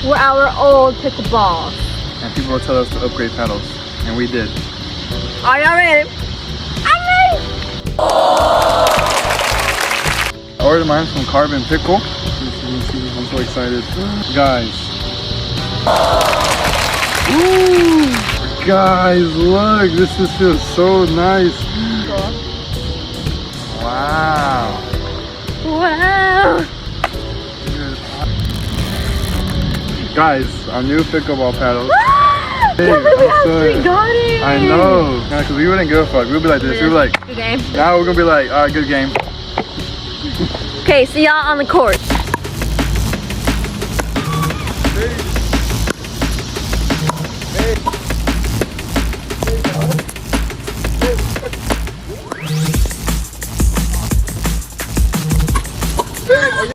We're our old pickleballs. And people will tell us to upgrade paddles. And we did. Are y'all ready? I'm ready! I ordered mine from Carbon Pickle. I'm so excited. Guys. Woo! Guys, look. This just feels so nice. Cool. Wow. Wow! Guys, our new pickleball paddles. We actually got it! I know. Yeah, because we wouldn't give a fuck. We'd be like this. We'd be like, good game. now we're going to be like, alright, good game. Okay, see y'all on the court. Hey.